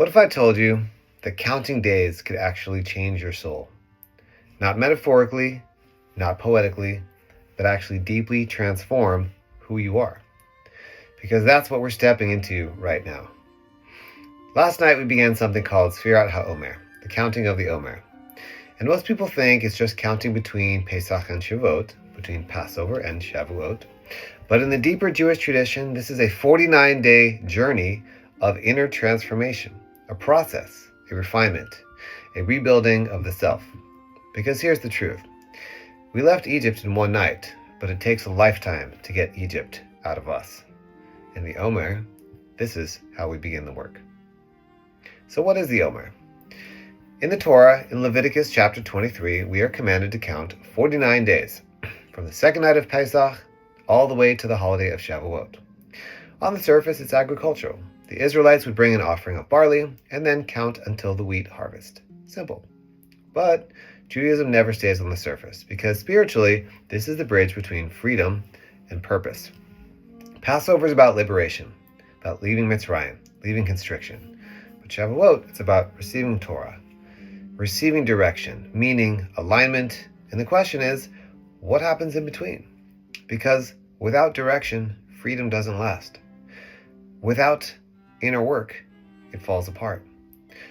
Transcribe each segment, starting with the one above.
What if I told you that counting days could actually change your soul? Not metaphorically, not poetically, but actually deeply transform who you are. Because that's what we're stepping into right now. Last night we began something called Sefirat HaOmer, the counting of the Omer. And most people think it's just counting between Pesach and Shavuot, between Passover and Shavuot. But in the deeper Jewish tradition, this is a 49-day journey of inner transformation, a process, a refinement, a rebuilding of the self. Because here's the truth. We left Egypt in one night, but it takes a lifetime to get Egypt out of us. In the Omer, this is how we begin the work. So what is the Omer? In the Torah, in Leviticus chapter 23, we are commanded to count 49 days, from the second night of Pesach all the way to the holiday of Shavuot. On the surface, it's agricultural. The Israelites would bring an offering of barley and then count until the wheat harvest. Simple. But Judaism never stays on the surface, because spiritually, this is the bridge between freedom and purpose. Passover is about liberation, about leaving Mitzrayim, leaving constriction. But Shavuot, it's about receiving Torah, receiving direction, meaning, alignment. And the question is, what happens in between? Because without direction, freedom doesn't last. Without inner work, it falls apart.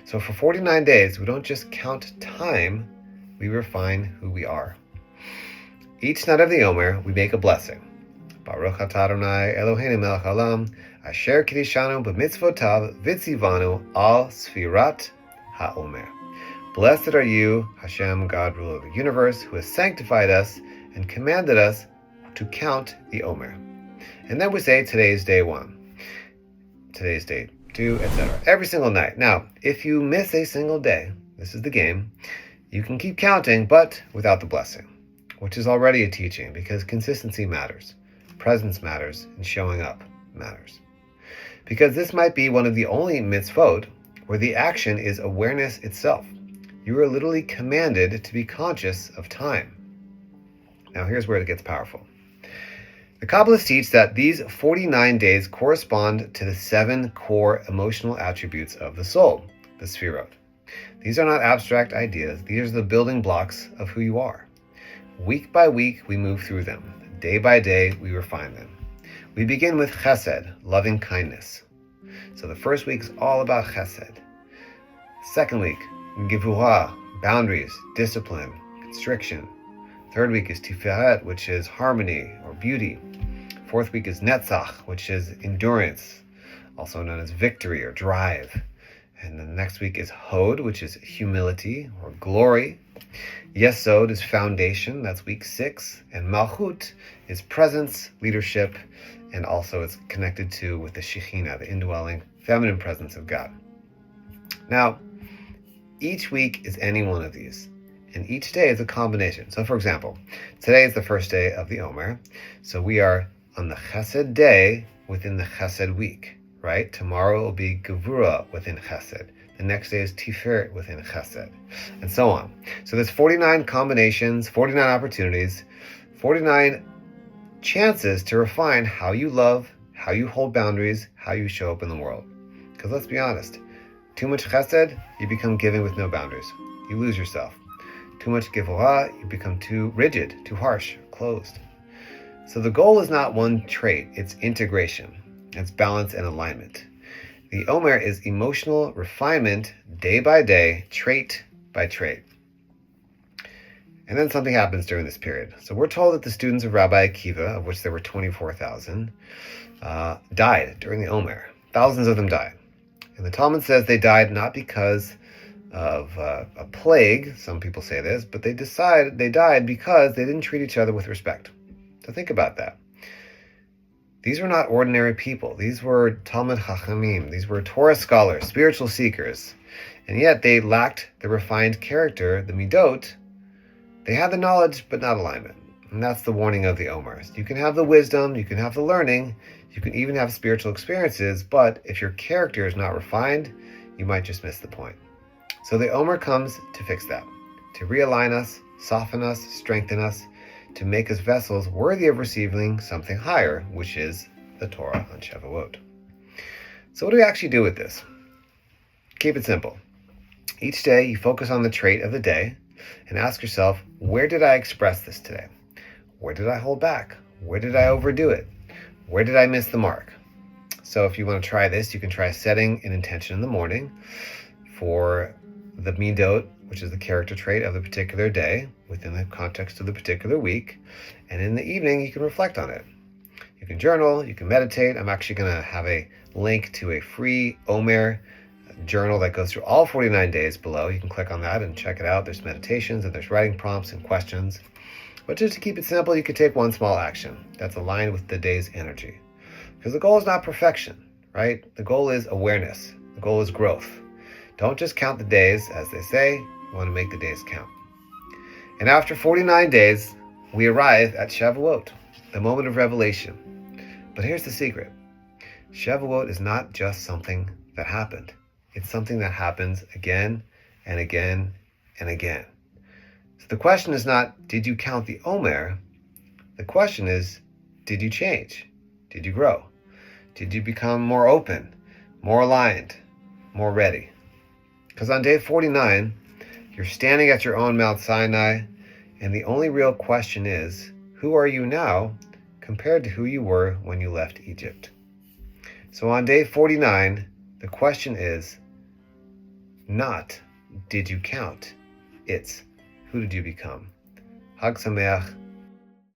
So for 49 days, we don't just count time, we refine who we are. Each night of the Omer, we make a blessing. Baruch atah Adonai Eloheinu melech haolam, asher kiddushanu b'mitzvotav v'tzivanu al Sefirat HaOmer. Blessed are you, Hashem, God, ruler of the universe, who has sanctified us and commanded us to count the Omer. And then we say, today's day 1, today's day 2, etc. Every single night. Now, if you miss a single day, this is the game, you can keep counting, but without the blessing, which is already a teaching, because consistency matters, presence matters, and showing up matters. Because this might be one of the only mitzvot where the action is awareness itself. You are literally commanded to be conscious of time. Now here's where it gets powerful. The Kabbalists teach that these 49 days correspond to the 7 core emotional attributes of the soul, the Sefirot. These are not abstract ideas. These are the building blocks of who you are. Week by week, we move through them. Day by day, we refine them. We begin with Chesed, lovingkindness. So the first week is all about Chesed. Second week, Gevurah, boundaries, discipline, constriction. Third week is Tiferet, which is harmony or beauty. Fourth week is Netzach, which is endurance, also known as victory or drive. And the next week is Hod, which is humility or glory. Yesod is foundation, that's week 6. And Malchut is presence, leadership, and also it's connected with the Shekhinah, the indwelling feminine presence of God. Now, each week is any one of these, and each day is a combination. So for example, today is the first day of the Omer, so we are on the Chesed day within the Chesed week, right? Tomorrow will be Gevurah within Chesed. The next day is Tiferet within Chesed, and so on. So there's 49 combinations, 49 opportunities, 49 chances to refine how you love, how you hold boundaries, how you show up in the world. Because let's be honest, too much Chesed, you become giving with no boundaries. You lose yourself. Too much Gevurah, you become too rigid, too harsh, closed. So the goal is not one trait, it's integration. It's balance and alignment. The Omer is emotional refinement, day by day, trait by trait. And then something happens during this period. So we're told that the students of Rabbi Akiva, of which there were 24,000, died during the Omer. Thousands of them died. And the Talmud says they died not because of a plague, some people say this, but they died because they didn't treat each other with respect. So think about that. These were not ordinary people. These were Talmud Chachamim. These were Torah scholars, spiritual seekers. And yet they lacked the refined character, the midot. They had the knowledge, but not alignment. And that's the warning of the Omer. You can have the wisdom, you can have the learning, you can even have spiritual experiences, but if your character is not refined, you might just miss the point. So the Omer comes to fix that, to realign us, soften us, strengthen us, to make us vessels worthy of receiving something higher, which is the Torah on Shavuot. So what do we actually do with this? Keep it simple. Each day you focus on the trait of the day and ask yourself, where did I express this today? Where did I hold back? Where did I overdo it? Where did I miss the mark? So if you want to try this, you can try setting an intention in the morning for the midot, which is the character trait of the particular day within the context of the particular week. And in the evening, you can reflect on it. You can journal, you can meditate. I'm actually going to have a link to a free Omer journal that goes through all 49 days below. You can click on that and check it out. There's meditations and there's writing prompts and questions. But just to keep it simple, you can take one small action that's aligned with the day's energy. Because the goal is not perfection, right? The goal is awareness. The goal is growth. Don't just count the days, as they say. You want to make the days count. And after 49 days, we arrive at Shavuot, the moment of revelation. But here's the secret. Shavuot is not just something that happened. It's something that happens again and again and again. So the question is not, did you count the Omer? The question is, did you change? Did you grow? Did you become more open, more aligned, more ready? Because on day 49, you're standing at your own Mount Sinai, and the only real question is, who are you now compared to who you were when you left Egypt? So on day 49, the question is not, did you count? It's, who did you become? Hag Sameach.